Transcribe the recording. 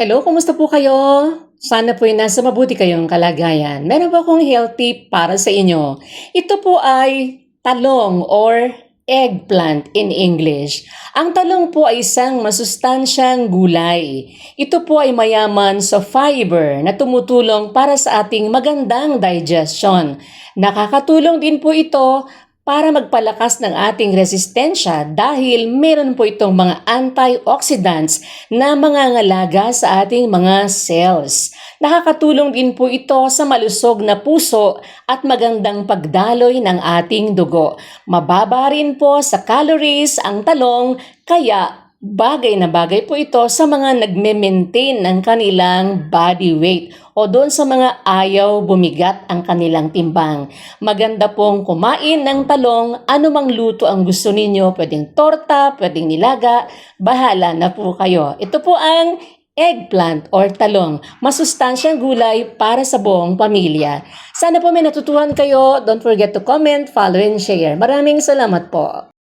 Hello, kumusta po kayo? Sana po'y nasa mabuti kayong kalagayan. Meron po akong healthy para sa inyo. Ito po ay talong or eggplant in English. Ang talong po ay isang masustansyang gulay. Ito po ay mayaman sa fiber na tumutulong para sa ating magandang digestion. Nakakatulong din po ito para magpalakas ng ating resistensya dahil meron po itong mga antioxidants na mangangalaga sa ating mga cells. Nakakatulong din po ito sa malusog na puso at magandang pagdaloy ng ating dugo. Mababa rin po sa calories ang talong, kaya bagay na bagay po ito sa mga nagme-maintain ng kanilang body weight o doon sa mga ayaw bumigat ang kanilang timbang. Maganda pong kumain ng talong, anumang luto ang gusto ninyo, pwedeng torta, pwedeng nilaga, bahala na po kayo. Ito po ang eggplant or talong, masustansyang gulay para sa buong pamilya. Sana po may natutuhan kayo. Don't forget to comment, follow, and share. Maraming salamat po.